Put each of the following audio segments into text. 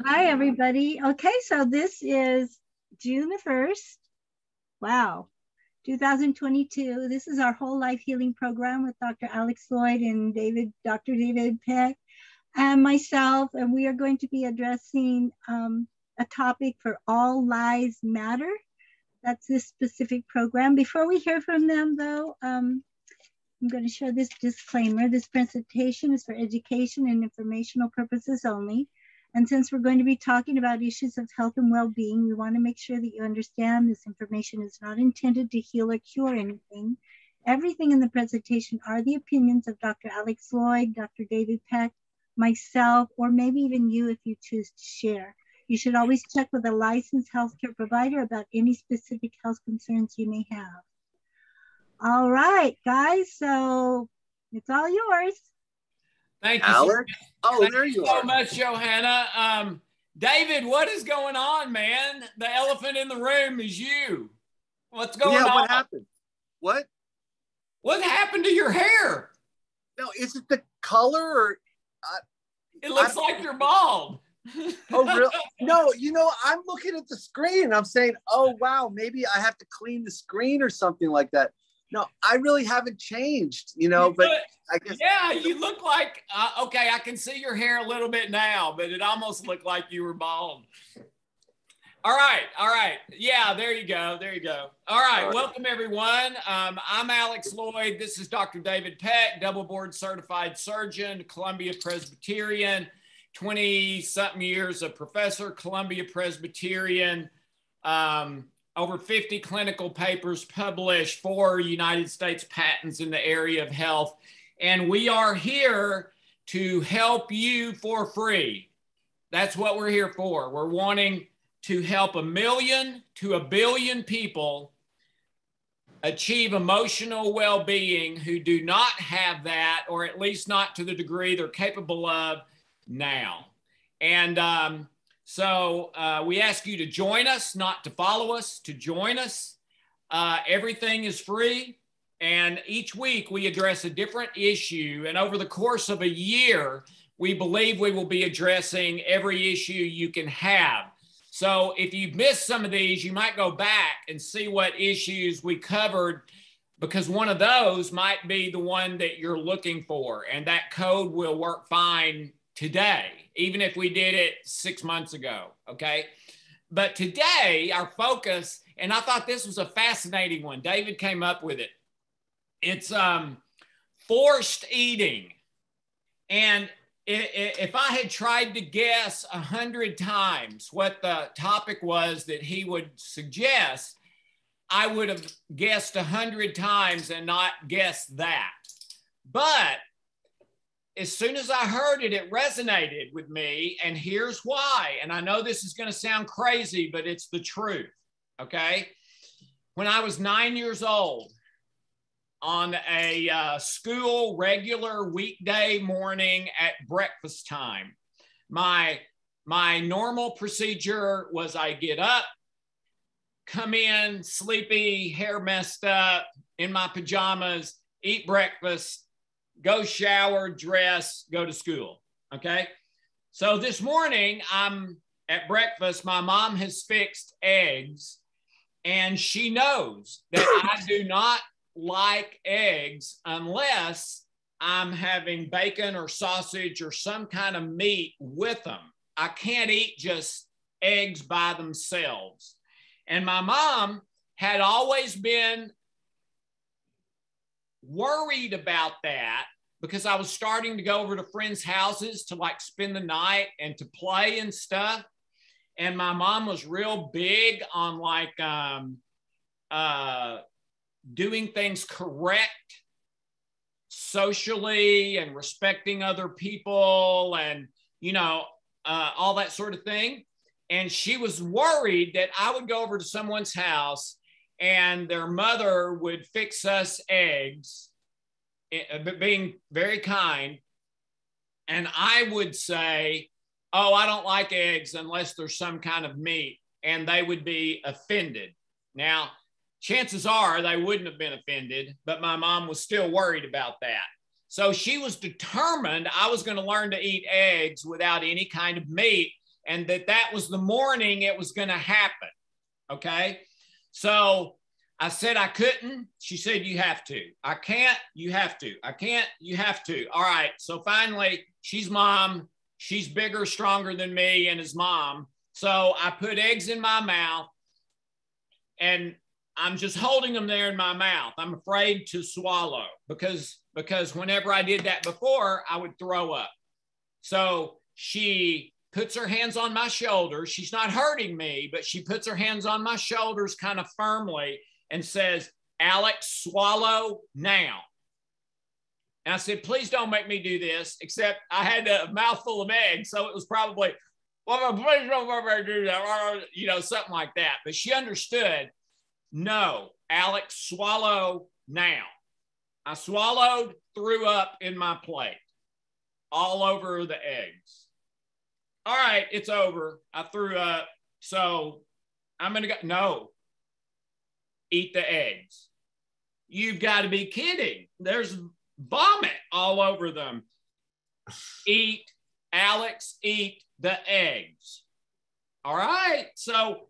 Hi, everybody. Okay, so this is June the 1st. Wow, 2022. This is our whole life healing program with Dr. Alex Loyd and Dr. David Peck and myself. And we are going to be addressing a topic for All Lives Matter. That's this specific program. Before we hear from them, though, I'm going to show this disclaimer. This presentation is for education and informational purposes only. And since we're going to be talking about issues of health and well-being, we want to make sure that you understand this information is not intended to heal or cure anything. Everything in the presentation are the opinions of Dr. Alex Loyd, Dr. David Peck, myself, or maybe even you if you choose to share. You should always check with a licensed healthcare provider about any specific health concerns you may have. All right, guys, so it's all yours. Thank you, Alex. Oh, there you are. So much, Johanna. David, what is going on, man? The elephant in the room is you. What's going on? What happened? What happened to your hair? No, is it the color or? It looks like you're bald. Oh, really? No, I'm looking at the screen and I'm saying, oh, wow, maybe I have to clean the screen or something like that. No, I really haven't changed, but I guess. Yeah, you look like, okay, I can see your hair a little bit now, but it almost looked like you were bald. All right. Yeah, there you go. All right, welcome everyone. I'm Alex Loyd. This is Dr. David Peck, double board certified surgeon, Columbia Presbyterian, 20-something years of professor, Columbia Presbyterian, over 50 clinical papers published, 4 United States patents in the area of health. And we are here to help you for free. That's what we're here for. We're wanting to help 1 million to 1 billion people achieve emotional well-being who do not have that, or at least not to the degree they're capable of now. And so we ask you to join us, not to follow us, to join us. Everything is free. And each week we address a different issue. And over the course of a year, we believe we will be addressing every issue you can have. So if you've missed some of these, you might go back and see what issues we covered, because one of those might be the one that you're looking for. And that code will work fine today, even if we did it 6 months ago, okay? But today, our focus, and I thought this was a fascinating one. David came up with it. It's forced eating. And if I had tried to guess 100 times what the topic was that he would suggest, I would have guessed 100 times and not guessed that. But as soon as I heard it, it resonated with me, and here's why. And I know this is going to sound crazy, but it's the truth, okay? When I was 9 years old, on a school regular weekday morning at breakfast time, my normal procedure was I get up, come in, sleepy, hair messed up, in my pajamas, eat breakfast, go shower, dress, go to school, okay? So this morning, I'm at breakfast. My mom has fixed eggs, and she knows that I do not like eggs unless I'm having bacon or sausage or some kind of meat with them. I can't eat just eggs by themselves. And my mom had always been worried about that because I was starting to go over to friends' houses to like spend the night and to play and stuff. And my mom was real big on like doing things correct socially and respecting other people and, all that sort of thing. And she was worried that I would go over to someone's house and their mother would fix us eggs, being very kind. And I would say, oh, I don't like eggs unless there's some kind of meat. And they would be offended. Now, chances are they wouldn't have been offended, but my mom was still worried about that. So she was determined I was going to learn to eat eggs without any kind of meat, and that was the morning it was going to happen. Okay. So I said I couldn't. She said, you have to. I can't. You have to. I can't. You have to. All right. So finally, she's mom. She's bigger, stronger than me and his mom. So I put eggs in my mouth, and I'm just holding them there in my mouth. I'm afraid to swallow because whenever I did that before, I would throw up. So she puts her hands on my shoulders. She's not hurting me, but she puts her hands on my shoulders kind of firmly and says, Alex, swallow now. And I said, please don't make me do this, except I had a mouthful of eggs. So it was probably, well, please don't make me do that, you know, something like that. But she understood, no, Alex, swallow now. I swallowed, threw up in my plate, all over the eggs. All right, it's over. I threw up. So I'm going to go. No, eat the eggs. You've got to be kidding. There's vomit all over them. Eat, Alex, eat the eggs. All right. So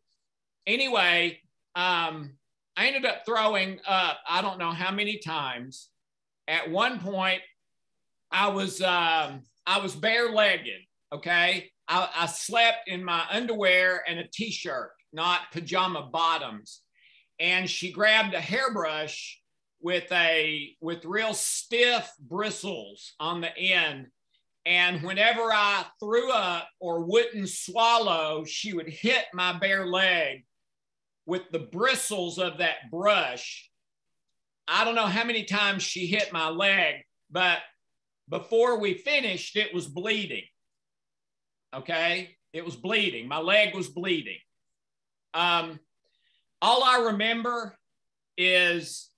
anyway, I ended up throwing up, I don't know how many times. At one point, I was bare-legged, okay? I slept in my underwear and a t-shirt, not pajama bottoms. And she grabbed a hairbrush with real stiff bristles on the end. And whenever I threw up or wouldn't swallow, she would hit my bare leg with the bristles of that brush. I don't know how many times she hit my leg, but before we finished, it was bleeding. Okay? It was bleeding. My leg was bleeding. All I remember is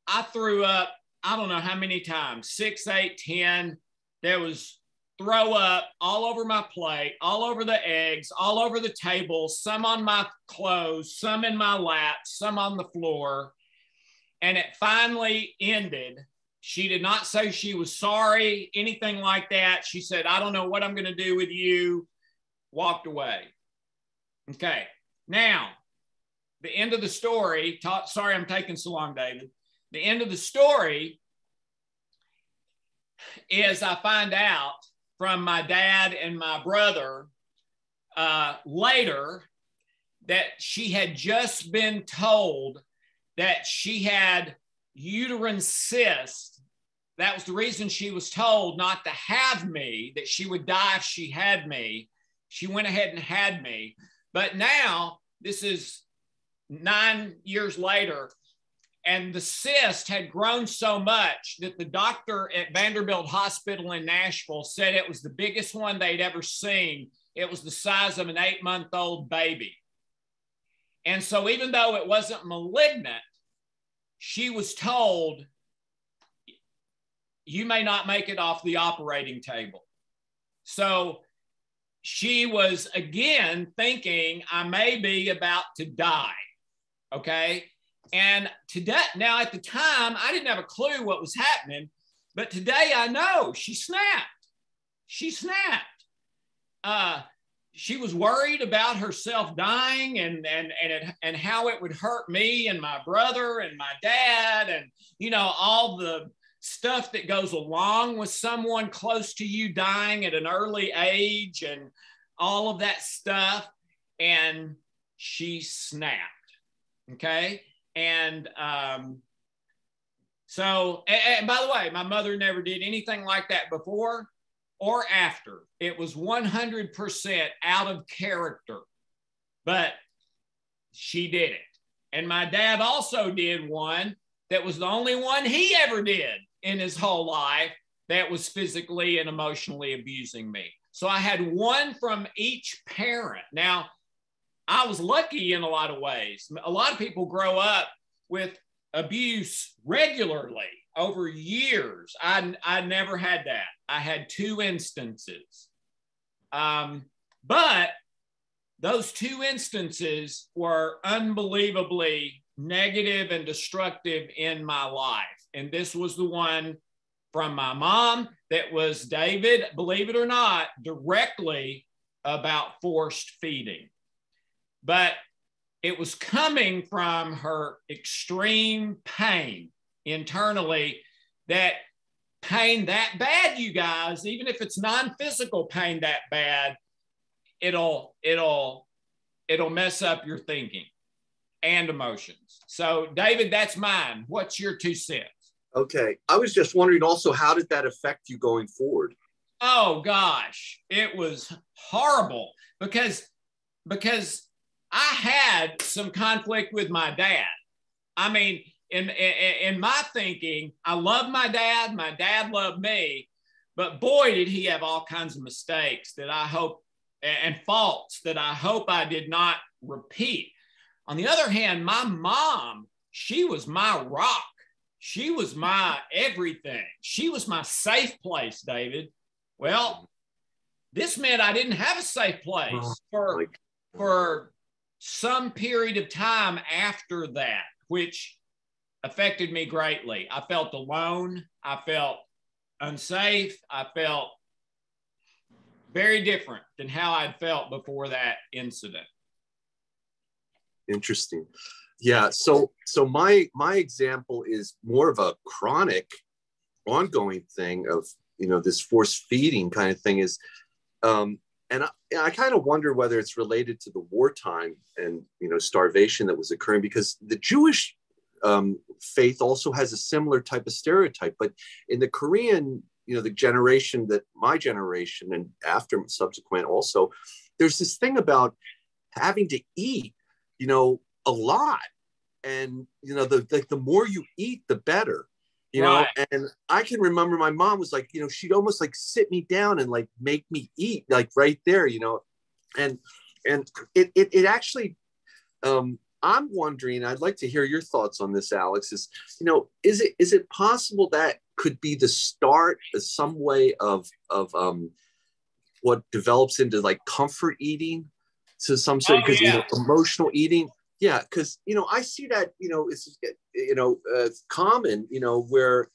I threw up, I don't know how many times, 6, 8, 10. There was throw up all over my plate, all over the eggs, all over the table, some on my clothes, some in my lap, some on the floor. And it finally ended. She did not say she was sorry, anything like that. She said, I don't know what I'm going to do with you. Walked away. Okay. Now, the end of the story, sorry I'm taking so long, David. The end of the story is I find out from my dad and my brother later that she had just been told that she had uterine cyst. That was the reason she was told not to have me, that she would die if she had me. She went ahead and had me. But now, this is 9 years later, and the cyst had grown so much that the doctor at Vanderbilt Hospital in Nashville said it was the biggest one they'd ever seen. It was the size of an 8-month-old baby. And so even though it wasn't malignant, she was told, you may not make it off the operating table. So she was again thinking, I may be about to die. Okay. And today, now at the time, I didn't have a clue what was happening, but today I know she snapped. She snapped. She was worried about herself dying and how it would hurt me and my brother and my dad and, you know, all the stuff that goes along with someone close to you dying at an early age and all of that stuff. And she snapped. Okay. And so, and by the way, my mother never did anything like that before or after. It was 100% out of character, but she did it. And my dad also did one that was the only one he ever did in his whole life that was physically and emotionally abusing me. So I had one from each parent. Now, I was lucky in a lot of ways. A lot of people grow up with abuse regularly over years. I never had that. I had 2 instances. But those 2 instances were unbelievably negative and destructive in my life. And this was the one from my mom that was, David, believe it or not, directly about forced feeding. But it was coming from her extreme pain internally, that pain that bad, you guys, even if it's non-physical pain that bad, it'll mess up your thinking and emotions. So David, that's mine. What's your 2 cents? Okay. I was just wondering also, how did that affect you going forward? Oh gosh, it was horrible because I had some conflict with my dad. I mean, in my thinking, I love my dad loved me, but boy, did he have all kinds of mistakes that I hope, and faults that I hope I did not repeat. On the other hand, my mom, she was my rock. She was my everything. She was my safe place, David. Well, this meant I didn't have a safe place for some period of time after that, which affected me greatly. I felt alone. I felt unsafe. I felt very different than how I'd felt before that incident. Interesting. Yeah. So my example is more of a chronic, ongoing thing of, this force feeding kind of thing is, and I kind of wonder whether it's related to the wartime and, starvation that was occurring, because the Jewish faith also has a similar type of stereotype, but in the Korean, the generation that my generation and after subsequent also, there's this thing about having to eat, a lot. And, the more you eat, the better, Right. And I can remember my mom was like, she'd almost like sit me down and like make me eat like right there, and it actually, I'm wondering, I'd like to hear your thoughts on this, Alex, is it possible that could be the start of some way of what develops into like comfort eating to some sort, because emotional eating. Yeah, because I see that it's common, where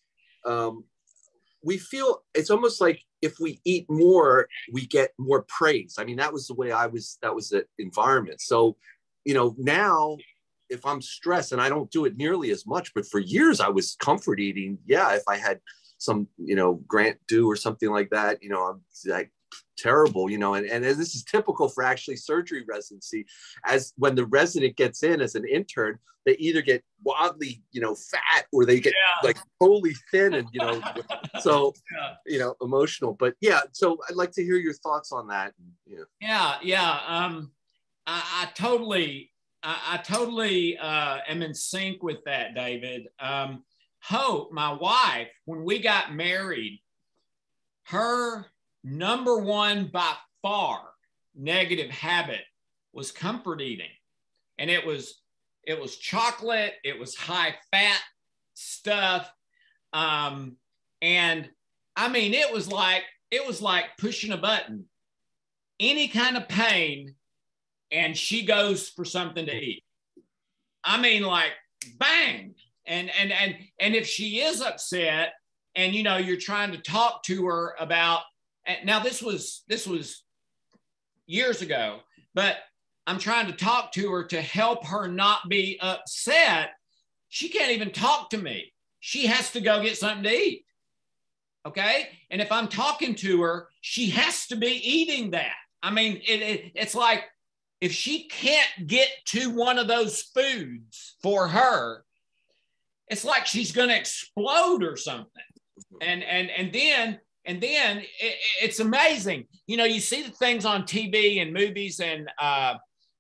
we feel it's almost like if we eat more, we get more praise. I mean, that was the way that was the environment. So, now if I'm stressed, and I don't do it nearly as much, but for years I was comfort eating. Yeah, if I had some, grant due or something like that, I'm like terrible, and this is typical for actually surgery residency, as when the resident gets in as an intern, they either get wildly, fat, or they get like totally thin and, so, emotional. But yeah, so I'd like to hear your thoughts on that. I totally am in sync with that, David. Hope, my wife, when we got married, her number one by far negative habit was comfort eating. And it was chocolate, it was high fat stuff. And I mean, it was like pushing a button, any kind of pain, and she goes for something to eat. I mean, like bang. And if she is upset and, you're trying to talk to her about, now this was years ago, but I'm trying to talk to her to help her not be upset. She can't even talk to me. She has to go get something to eat. Okay. And if I'm talking to her, she has to be eating that. I mean, it's like, if she can't get to one of those foods for her, it's like she's going to explode or something. And then it's amazing. You see the things on TV and movies and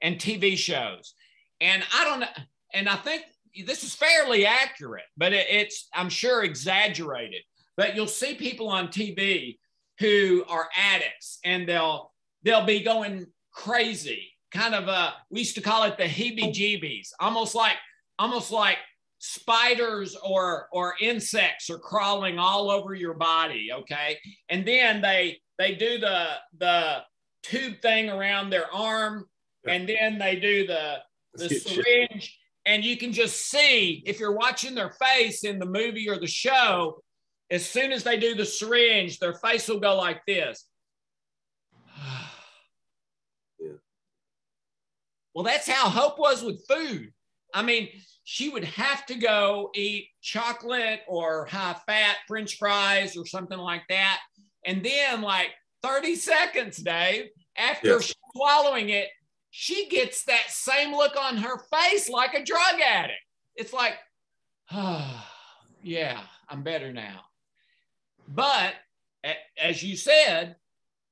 TV shows. And I don't know. And I think this is fairly accurate, but it's, I'm sure, exaggerated. But you'll see people on TV who are addicts, and they'll be going crazy. Kind of we used to call it the heebie-jeebies, almost like spiders or insects are crawling all over your body. Okay. And then they do the tube thing around their arm, and then they do the syringe, and you can just see, if you're watching their face in the movie or the show, as soon as they do the syringe, their face will go like this. Yeah. Well, that's how Hope was with food. I mean, she would have to go eat chocolate or high-fat French fries or something like that. And then like 30 seconds, Dave, after swallowing it, she gets that same look on her face like a drug addict. It's like, oh, yeah, I'm better now. But as you said,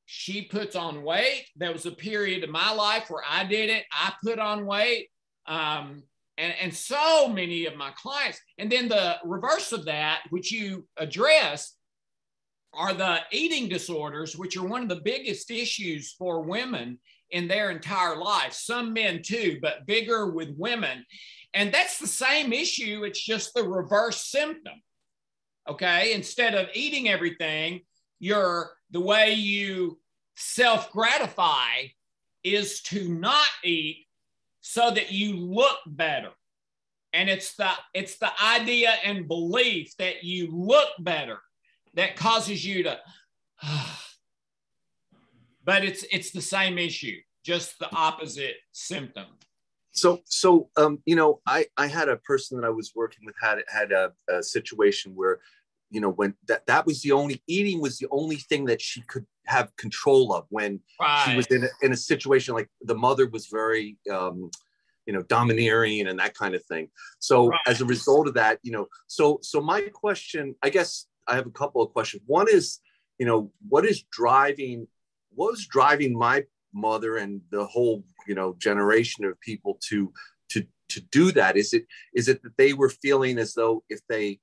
she puts on weight. There was a period of my life where I did it. I put on weight. And so many of my clients. And then the reverse of that, which you address, are the eating disorders, which are one of the biggest issues for women in their entire life. Some men too, but bigger with women. And that's the same issue. It's just the reverse symptom. Okay. Instead of eating everything, the way you self-gratify is to not eat so that you look better. And it's the idea and belief that you look better that causes you to, but it's the same issue, just the opposite symptom. So you know, I had a person that I was working with had a situation where, you know, when that was the only, eating was the only thing that she could have control of when she was in a situation like the mother was very, you know, domineering and that kind of thing. So as a result of that, you know, so my question, I guess I have a couple of questions. One is, you know, what was driving my mother and the whole, you know, generation of people to do that? Is it that they were feeling as though if they,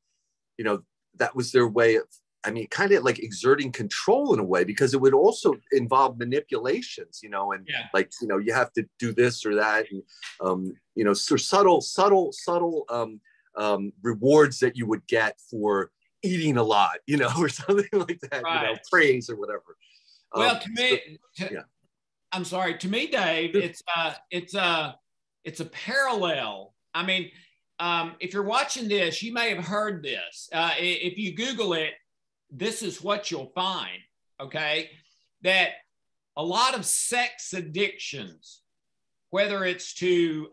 you know, that was their way of, I mean, kind of like exerting control in a way, because it would also involve manipulations, you know, and like, you know, you have to do this or that, and you know, so subtle rewards that you would get for eating a lot, you know, or something like that, you know, praise or whatever. Well, to me, I'm sorry, to me, Dave, it's a parallel. I mean, if you're watching this, you may have heard this. If you Google it, this is what you'll find, okay? That a lot of sex addictions, whether it's to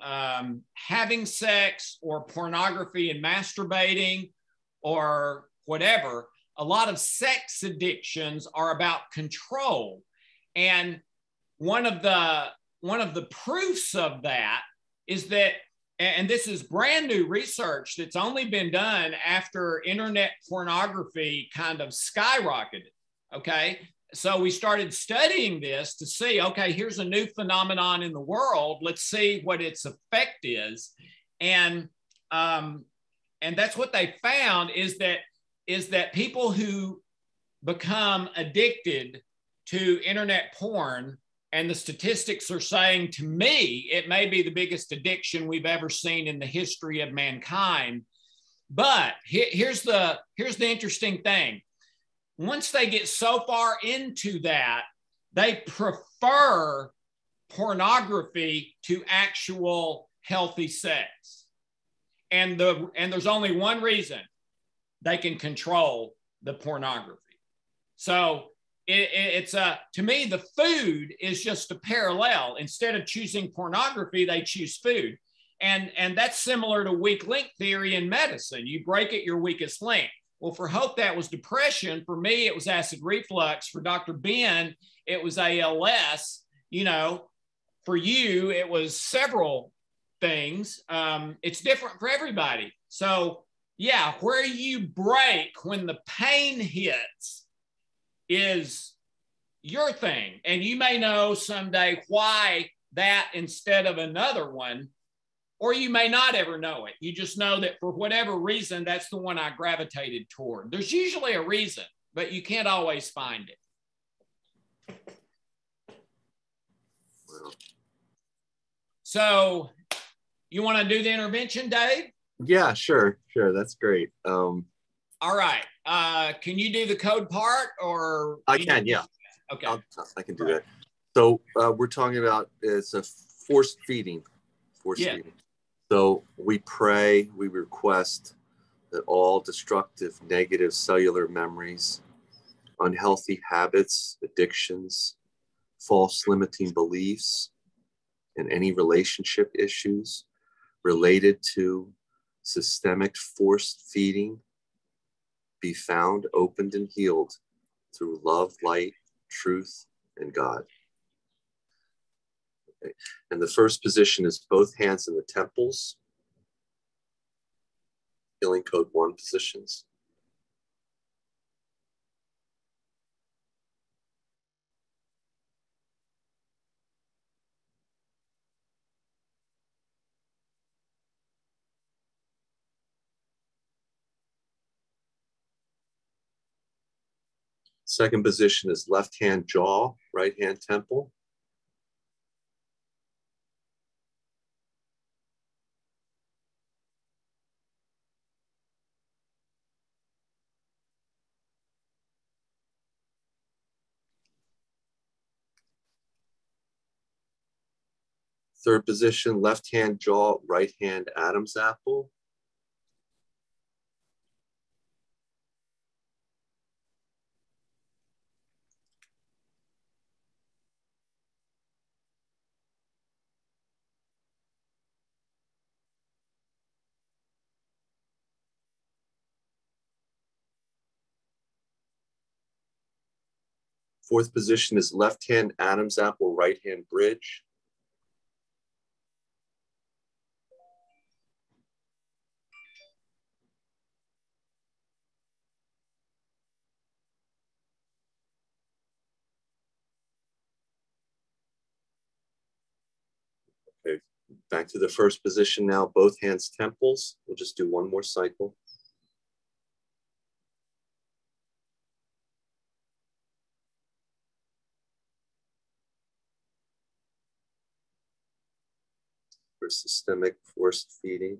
having sex or pornography and masturbating or whatever, a lot of sex addictions are about control. And one of the proofs of that is that, and this is brand new research that's only been done after internet pornography kind of skyrocketed, okay? So we started studying this to see, okay, here's a new phenomenon in the world. Let's see what its effect is. And that's what they found is that people who become addicted to internet porn, and the statistics are saying, to me, it may be the biggest addiction we've ever seen in the history of mankind. But here's the interesting thing. Once they get so far into that, they prefer pornography to actual healthy sex. And there's only one reason: they can control the pornography. So it's to me, the food is just a parallel. Instead of choosing pornography, they choose food. And that's similar to weak link theory in medicine. You break at your weakest link. Well, for Hope, that was depression. For me, it was acid reflux. For Dr. Ben, it was ALS. You know, for you, it was several things. It's different for everybody. So yeah, where you break when the pain hits is your thing. And you may know someday why that instead of another one, or you may not ever know it. You just know that for whatever reason, that's the one I gravitated toward. There's usually a reason, but you can't always find it. So you want to do the intervention, Dave? Yeah, sure. That's great. All right. Can you do the code part, or? I can, yeah. Okay. I can do that. So we're talking about, it's a forced feeding. Feeding. So we pray, we request that all destructive, negative cellular memories, unhealthy habits, addictions, false limiting beliefs, and any relationship issues related to systemic forced feeding be found, opened, and healed through love, light, truth, and God. Okay. And the first position is both hands in the temples, healing code 1 positions. Second position is left hand jaw, right hand temple. Third position, left hand jaw, right hand Adam's apple. Fourth position is left hand Adam's apple, right hand bridge. Okay, back to the first position now, both hands temples. We'll just do one more cycle. For systemic forced feeding.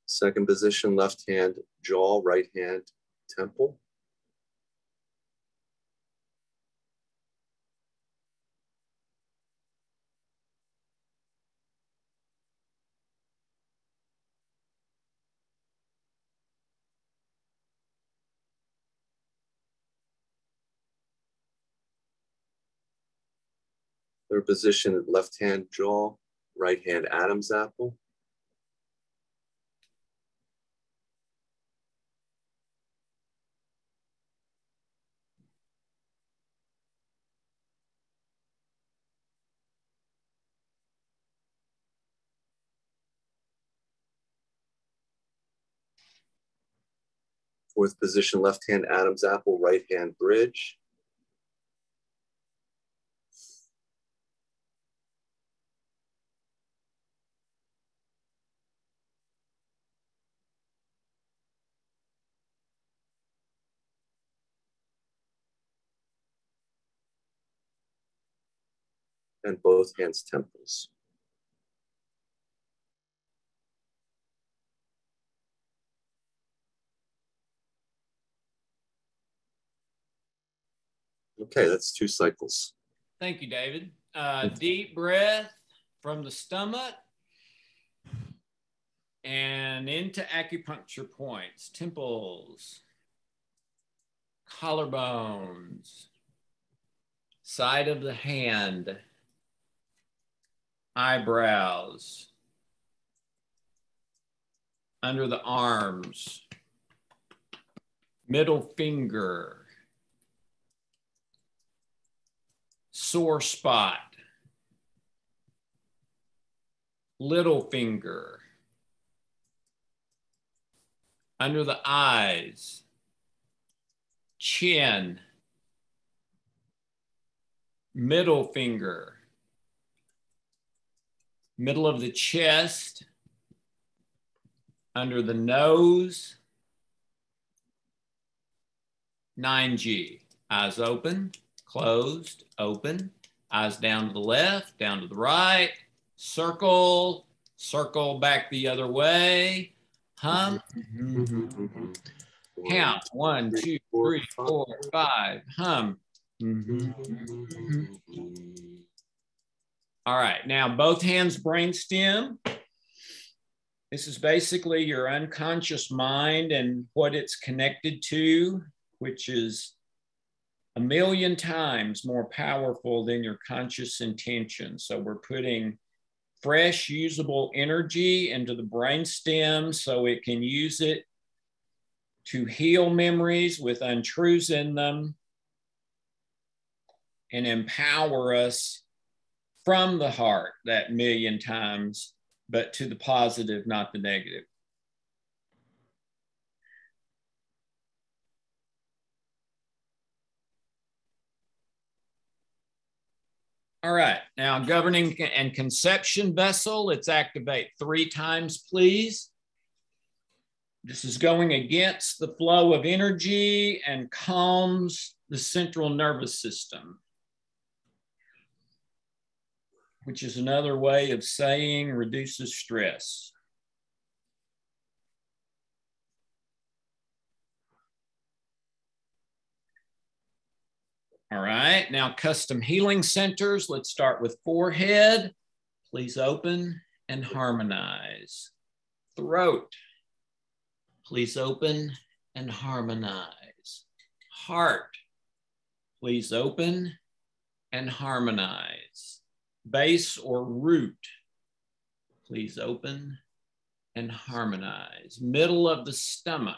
Second position, left hand jaw, right hand temple. Third position, left hand jaw, right hand Adam's apple. Fourth position, left hand Adam's apple, right hand bridge. And both hands temples. Okay, that's 2 cycles. Thank you, David. Deep breath from the stomach and into acupuncture points, temples, collarbones, side of the hand, eyebrows, under the arms, middle finger, sore spot, little finger, under the eyes, chin, middle finger, middle of the chest, under the nose, 9G, eyes open, closed, open, eyes down to the left, down to the right, circle, circle back the other way, hum, count, 1, 2, 3, 4, 5, hum. All right, now both hands brainstem. This is basically your unconscious mind and what it's connected to, which is 1,000,000 times more powerful than your conscious intention. So we're putting fresh, usable energy into the brainstem so it can use it to heal memories with untruths in them and empower us from the heart that 1,000,000 times, but to the positive, not the negative. All right, now governing and conception vessel, let's activate 3 times, please. This is going against the flow of energy and calms the central nervous system, which is another way of saying reduces stress. All right, now custom healing centers. Let's start with forehead. Please open and harmonize. Throat. Please open and harmonize. Heart. Please open and harmonize. Base or root. Please open and harmonize. Middle of the stomach.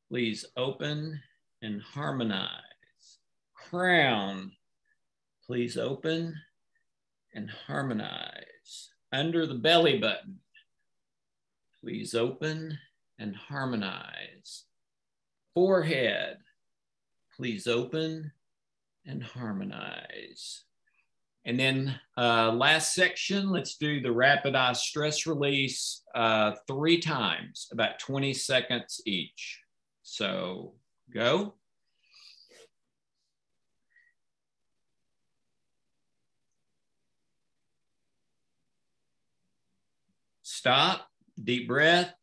Please open and harmonize. Crown, please open and harmonize. Under the belly button, please open and harmonize. Forehead, please open and harmonize. And then last section, let's do the rapid eye stress release 3 times, about 20 seconds each. So go. Stop, deep breath.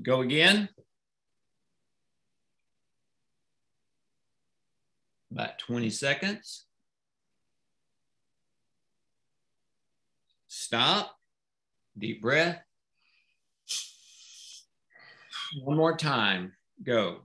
Go again. About 20 seconds. Stop, deep breath. One more time, go.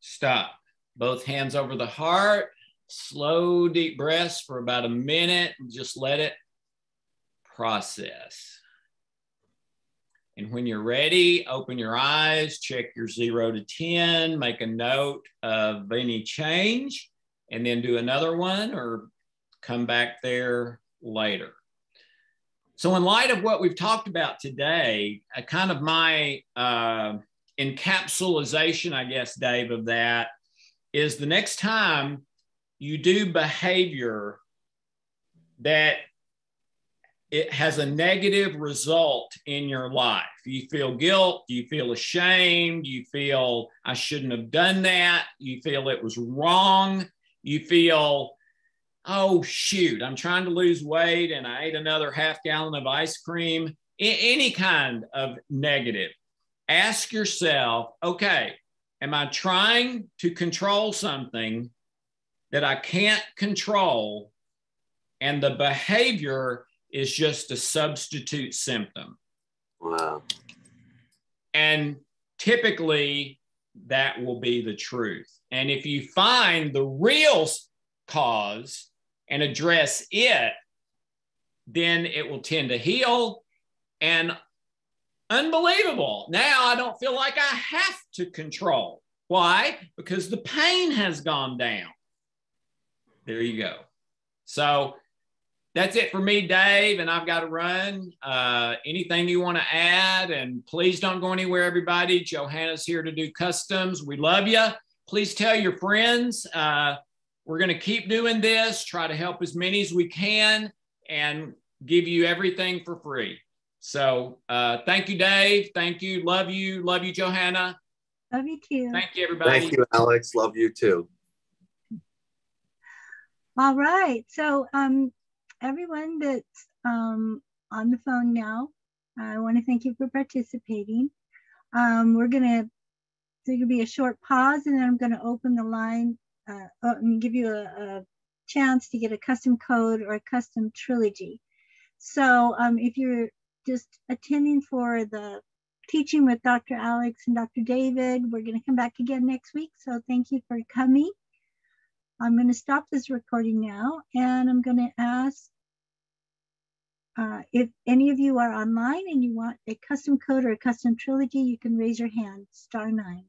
Stop. Both hands over the heart. Slow, deep breaths for about a minute. Just let it process. And when you're ready, open your eyes, check your 0 to 10, make a note of any change, and then do another one or come back there later. So in light of what we've talked about today, kind of my encapsulation, I guess, Dave, of that is the next time you do behavior that it has a negative result in your life. You feel guilt, you feel ashamed, you feel I shouldn't have done that, you feel it was wrong, you feel, oh shoot, I'm trying to lose weight and I ate another half gallon of ice cream, any kind of negative. Ask yourself, okay, am I trying to control something that I can't control? And the behavior is just a substitute symptom. Wow. And typically that will be the truth. And if you find the real cause and address it, then it will tend to heal. And unbelievable. Now I don't feel like I have to control. Why? Because the pain has gone down. There you go. So that's it for me, Dave, and I've got to run. Anything you want to add? And please don't go anywhere, everybody. Johanna's here to do customs. We love you. Please tell your friends. We're going to keep doing this, try to help as many as we can, and give you everything for free. So thank you, Dave. Thank you. Love you. Love you, Johanna. Love you too. Thank you, everybody. Thank you, Alex. Love you too. All right. So everyone that's on the phone now, I want to thank you for participating. There's going to be a short pause, and then I'm going to open the line and give you a chance to get a custom code or a custom trilogy. So if you're just attending for the teaching with Dr. Alex and Dr. David, we're going to come back again next week. So thank you for coming. I'm going to stop this recording now, and I'm going to ask if any of you are online and you want a custom code or a custom trilogy, you can raise your hand, *9.